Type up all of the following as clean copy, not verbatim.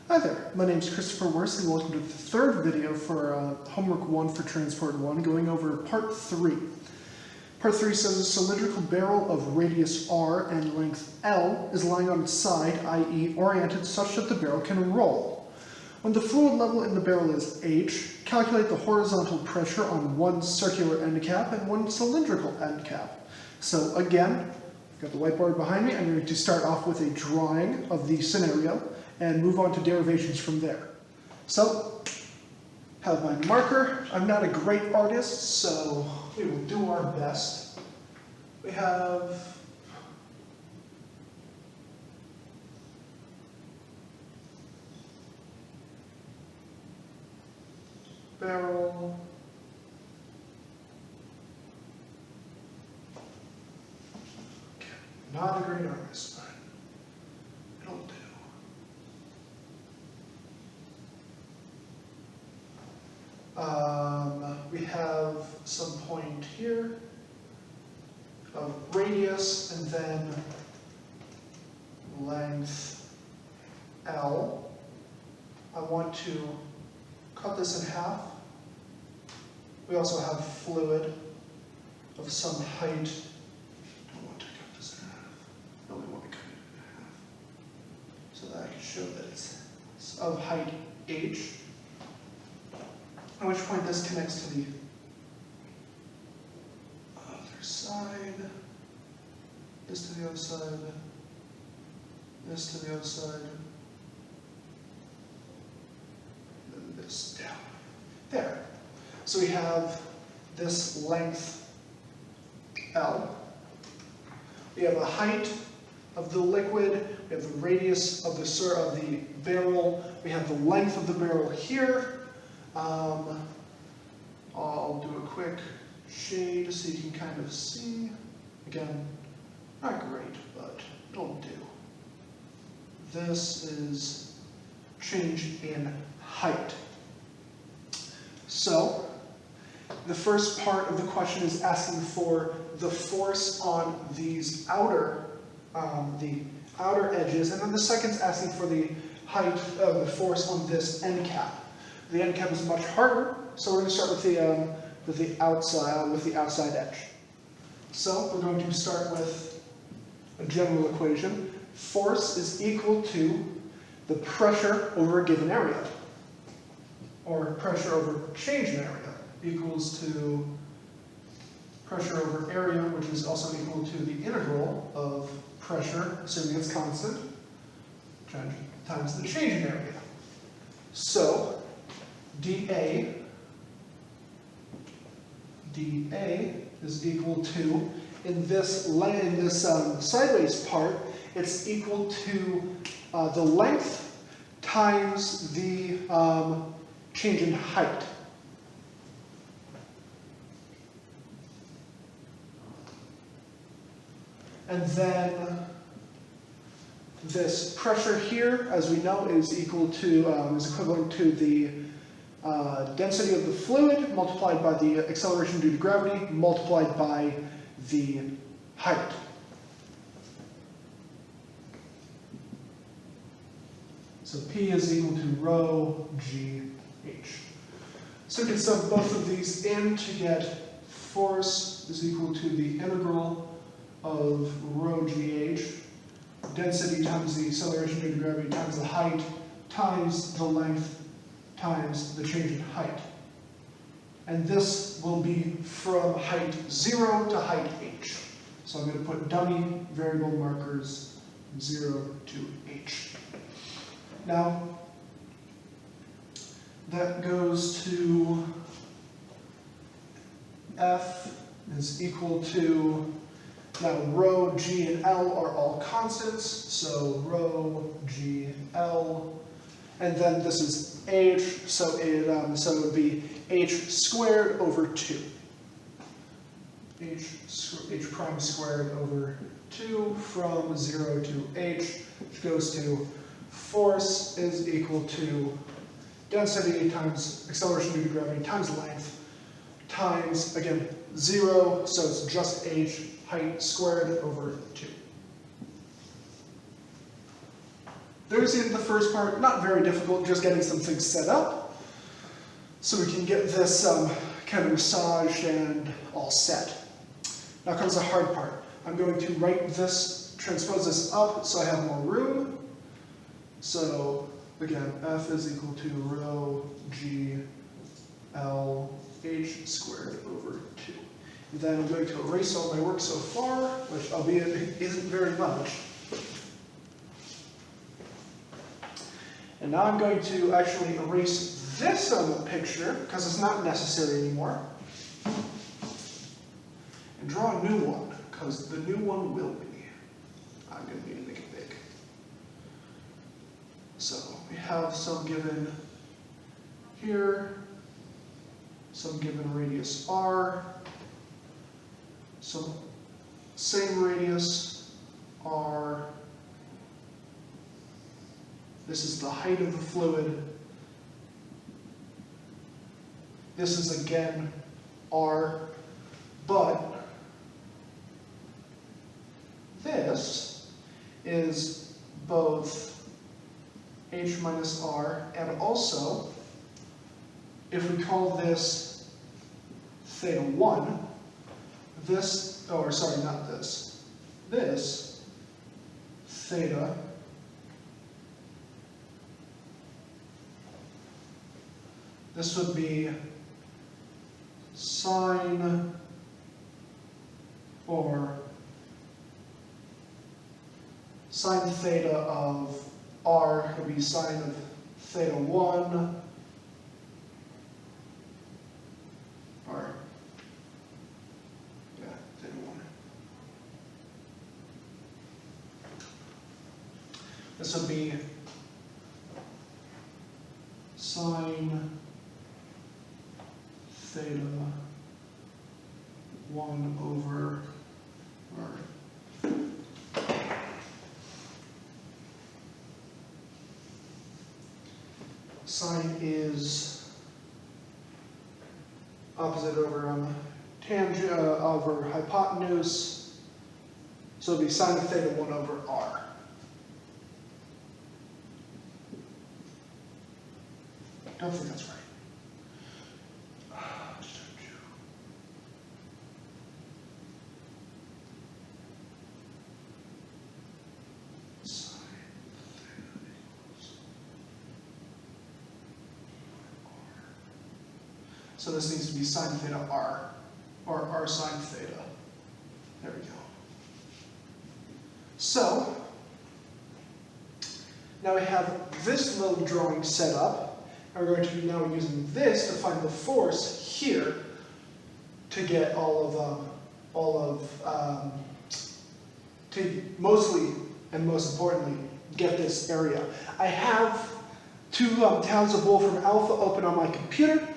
Hi there, my name is Christopher Worse and welcome to the third video for Homework 1 for Transport 1, going over Part 3. Part 3 says a cylindrical barrel of radius r and length L is lying on its side, i.e. oriented such that the barrel can roll. When the fluid level in the barrel is H, calculate the horizontal pressure on one circular end cap and one cylindrical end cap. So again, I've got the whiteboard behind me. I'm going to start off with a drawing of the scenario and move on to derivations from there. So, have my marker. I'm not a great artist, so we will do our best. We have barrel, okay. Not a great artist, but it'll do. We have some point here of radius and then length L. I want to cut this in half. We also have fluid of some height. I don't want to cut this in half. I only want to cut it in half so that I can show that it's of height h. At which point this connects to the other side, this to the other side, this to the other side, and then this down. There. So we have this length L. We have a height of the liquid, we have the radius of the barrel, we have the length of the barrel here. I'll do a quick shade so you can kind of see. Again, not great, but it'll do. This is change in height. So, the first part of the question is asking for the force on these outer edges, and then the second is asking for the height of the force on this end cap. The end cap is much harder, so we're going to start with the outside edge. So we're going to start with a general equation. Force is equal to the pressure over a given area, or pressure over change in area, equals to pressure over area, which is also equal to the integral of pressure, assuming it's constant, times the change in area. So dA is equal to, in this sideways part, it's equal to the length times the change in height. And then this pressure here, as we know, is equivalent to the density of the fluid multiplied by the acceleration due to gravity multiplied by the height. So P is equal to rho GH. So we can sub both of these in to get force is equal to the integral of rho GH, density times the acceleration due to gravity times the height times the length times the change in height. And this will be from height 0 to height h. So I'm going to put dummy variable markers 0 to h. Now, that goes to F is equal to, now rho, G, and L are all constants, so rho, G, L, and then this is H, so it would be H squared over 2. H prime squared over 2 from 0 to H, which goes to force is equal to density times acceleration due to gravity times length times, again, 0, so it's just H, height squared over 2. There's the end of the first part. Not very difficult, just getting some things set up so we can get this kind of massaged and all set. Now comes the hard part. I'm going to transpose this up so I have more room. So again, F is equal to rho G L H squared over 2. And then I'm going to erase all my work so far, which albeit isn't very much. And now I'm going to actually erase this picture, because it's not necessary anymore, and draw a new one, because the new one will be. I'm going to need to make it big. So we have some given here, some given radius r, some same radius r. This is the height of the fluid. This is again r, but this is both h minus r, and also, if we call this theta 1, this, or sorry, not this, this theta this would be sine, or sine theta of r would be sine of theta 1, or, yeah, theta 1. This would be sine theta 1 over r. Sine is opposite over tangent over hypotenuse, so it'll be sine of theta 1 over r. I don't think that's right. So this needs to be sine theta r, or r sine theta. There we go. So, now we have this little drawing set up, and we're going to be now using this to find the force here to get to mostly and most importantly, get this area. I have two tablets of Wolfram Alpha open on my computer,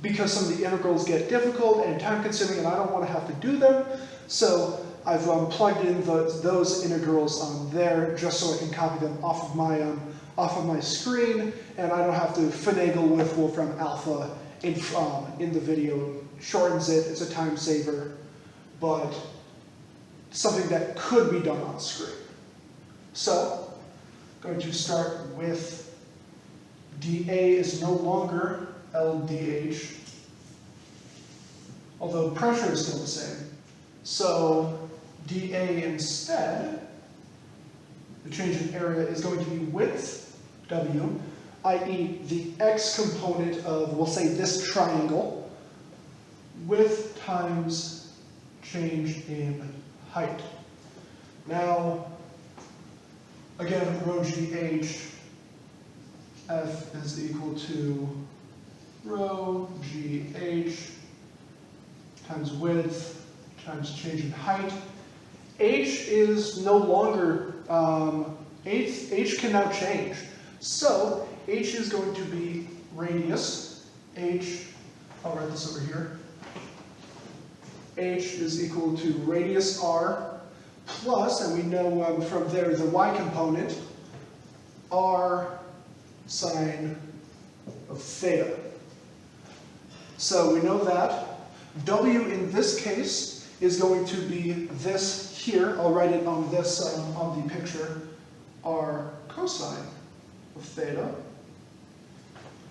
because some of the integrals get difficult and time consuming and I don't want to have to do them. So I've plugged in those integrals there just so I can copy them off of my screen, and I don't have to finagle with Wolfram Alpha in the video. Shortens it, it's a time saver, but something that could be done on screen. So I'm going to start with dA is no longer LDH, although pressure is still the same. So dA instead, the change in area is going to be width, W, i.e. the x component of, we'll say, this triangle, width times change in height. Now, again, rho GH, F is equal to rho GH times width times change in height. H is no longer, H can now change. So H is going to be radius. H, I'll write this over here. H is equal to radius r plus, and we know from there the y component, r sine of theta. So we know that W in this case is going to be this here. I'll write it on this on the picture. r cosine of theta.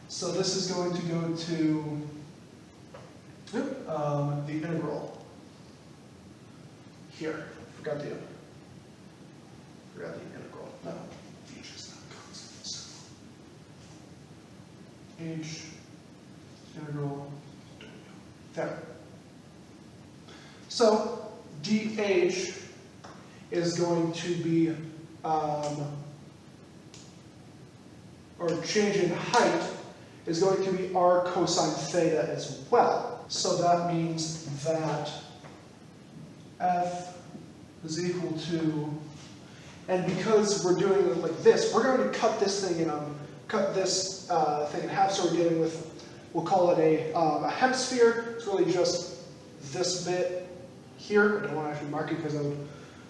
So this is going to go to the integral here. Forgot the integral. No, h is not constant. So h integral w. There. So dh is going to be, or change in height is going to be r cosine theta as well. So that means that f is equal to, and because we're doing it like this, we're going to cut this thing in, thing in half. So we're dealing with, we'll call it a hemisphere. It's really just this bit here. I don't want to actually mark it because I would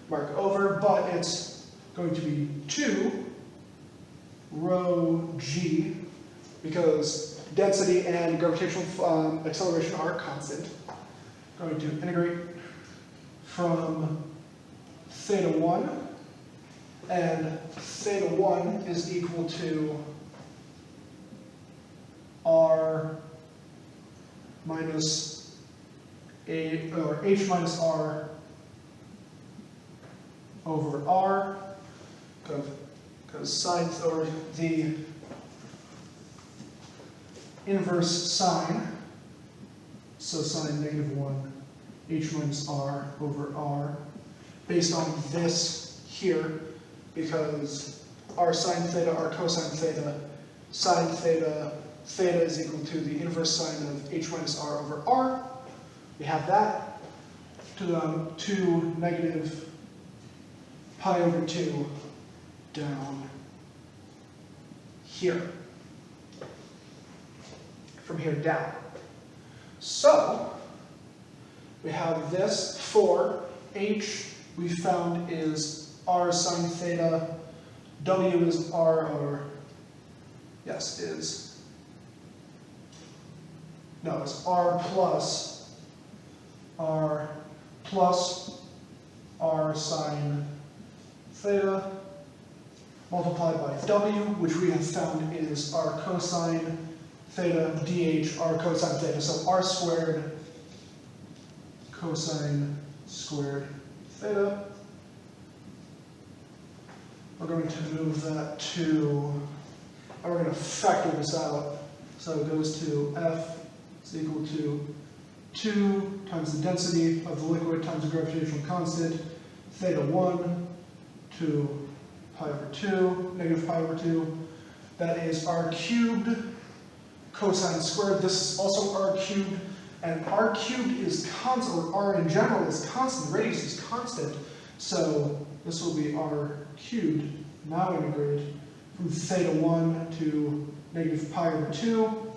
mark over, but it's going to be 2 rho g, because density and gravitational acceleration are constant. Going to integrate from theta 1, and theta 1 is equal to r minus a, or h minus r over r, because sine, or the inverse sine, so sine -1, h minus r over r, based on this here, because r sine theta, r cosine theta, sine theta, theta is equal to the inverse sine of h minus r over r. We have that to negative pi over 2 down here, from here down. So we have this for h, we found is r sine theta, w is r, or yes, is, no, it's r plus r sine theta multiplied by w, which we have found is r cosine theta dh, r cosine theta. So r squared cosine squared theta. We're going to move that to, and we're going to factor this out. So it goes to F is equal to 2 times the density of the liquid times the gravitational constant, theta 1 to pi over 2, negative pi over 2. That is r cubed cosine squared. This is also r cubed, and r cubed is constant, or r in general is constant, radius is constant. So this will be r cubed, now integrated from theta 1 to negative pi over 2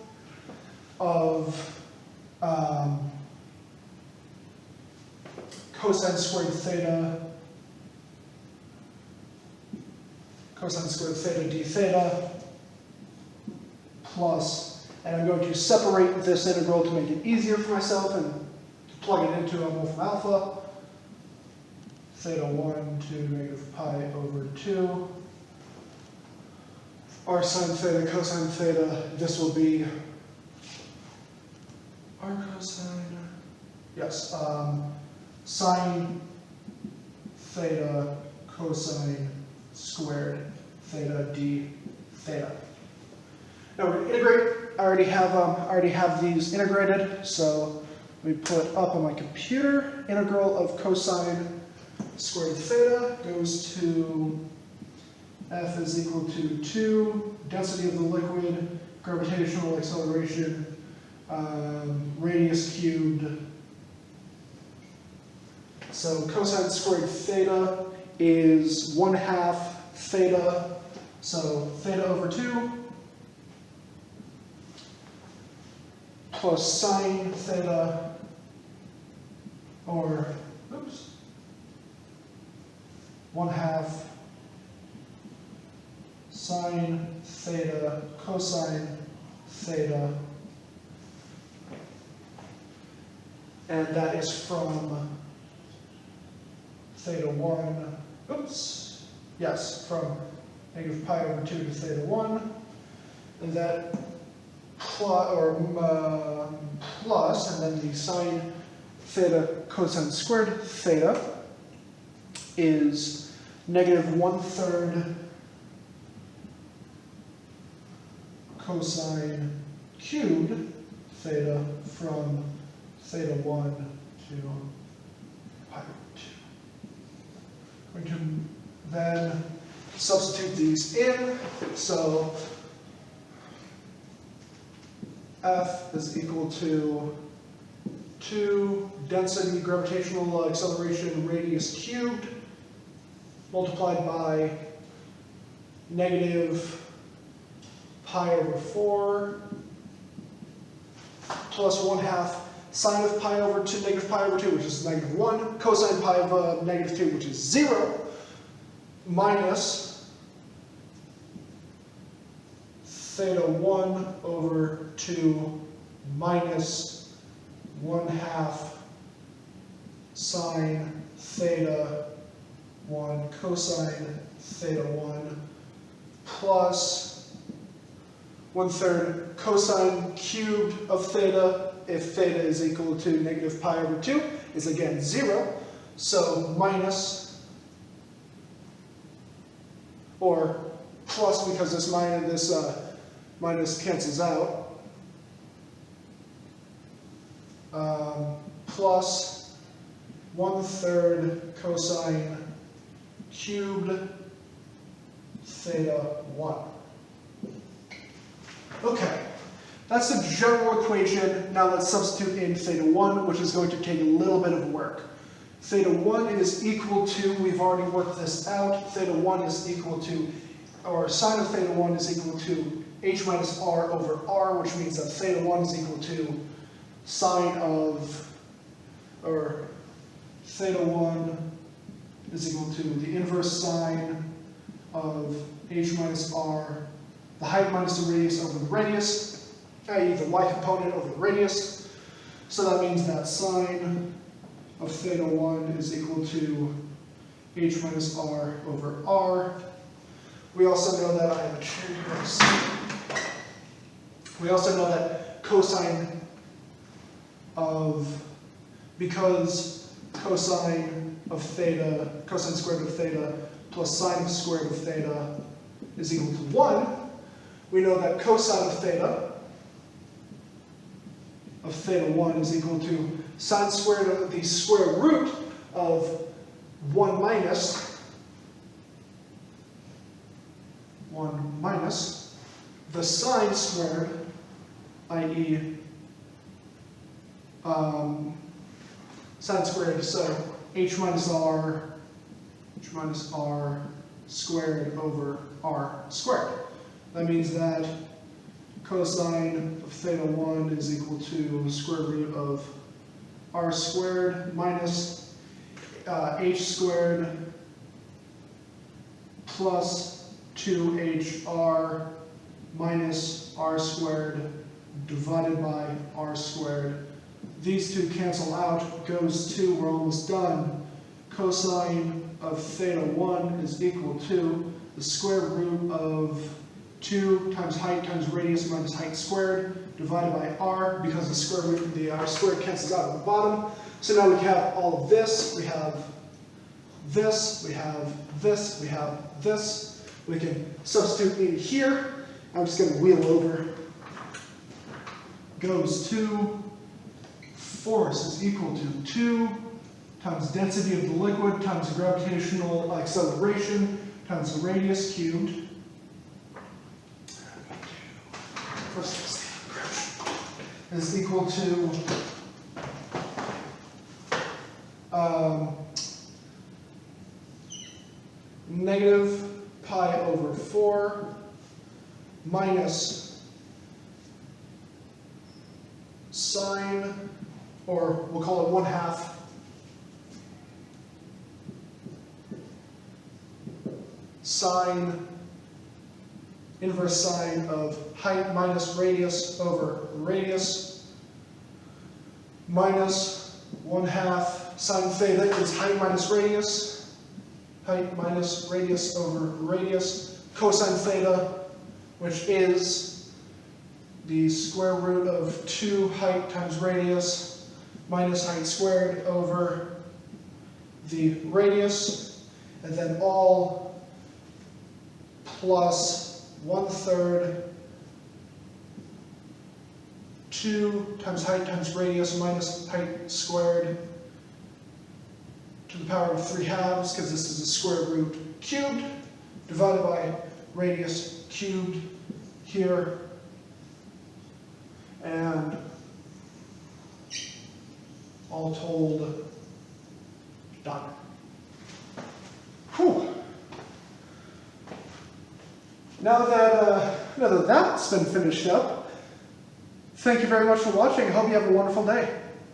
of cosine squared theta d theta plus, and I'm going to separate this integral to make it easier for myself and to plug it into a Wolfram alpha. Theta 1 to negative pi over 2. R sine theta, cosine theta, this will be r cosine, yes, sine theta cosine squared theta d theta. Now we're going to integrate. I already have these integrated, so we put up on my computer integral of cosine squared theta goes to F is equal to 2, density of the liquid, gravitational acceleration, radius cubed. So cosine squared theta is 1/2 theta, so theta over 2 plus sine theta, or, oops, 1/2 sine theta cosine theta, and that is from theta 1, oops, yes, from negative pi over 2 to theta 1, and that plus, and then the sine theta cosine squared theta is negative 1/3 cosine cubed theta from theta 1 to pi over 2. Going to then substitute these in, so F is equal to 2 density gravitational acceleration radius cubed multiplied by negative pi over 4 plus 1/2 sine of pi over 2, negative pi over 2, which is negative 1, cosine pi of negative 2, which is 0, minus theta 1 over 2 minus 1/2 sine theta 1 cosine theta 1 plus 1/3 cosine cubed of theta, if theta is equal to negative pi over 2, is again 0. So minus, or plus, because this minus cancels out, plus 1/3 cosine cubed theta 1. Okay, that's the general equation. Now let's substitute in theta 1, which is going to take a little bit of work. Theta 1 is equal to, we've already worked this out, theta 1 is equal to, or sine of theta 1 is equal to h minus r over r, which means that theta 1 is equal to sine of, or theta 1 is equal to the inverse sine of h minus r, the height minus the radius over the radius, i.e. the y component over the radius. So that means that sine of theta 1 is equal to h minus r over r. We also know that, I have a chair here. We also know that cosine of, because cosine of theta, cosine squared of theta plus sine squared of theta is equal to 1, we know that cosine of theta 1 is equal to sine squared of the square root of 1 minus the sine squared, i.e. Sine squared, so h minus r squared over r squared. That means that cosine of theta 1 is equal to the square root of r squared minus h squared plus 2hr minus r squared divided by r squared. These two cancel out, goes 2, we're almost done. Cosine of theta 1 is equal to the square root of 2 times height times radius minus height squared divided by r, because the square root of the r squared cancels out at the bottom. So now we have all of this, we have this, we have this, we have this. We can substitute in here. I'm just going to wheel over. Goes 2, force is equal to 2 times density of the liquid times the gravitational acceleration times the radius cubed. Is equal to negative pi over 4 minus sine, or we'll call it 1/2 sine, inverse sine of height minus radius over radius, minus 1/2 sine theta is height minus radius over radius, cosine theta, which is the square root of 2 height times radius minus height squared over the radius, and then all plus 1/3 2 times height times radius minus height squared to the power of 3/2, because this is a square root cubed, divided by radius cubed here, and all told, done. Whew. Now that that's been finished up, thank you very much for watching. I hope you have a wonderful day.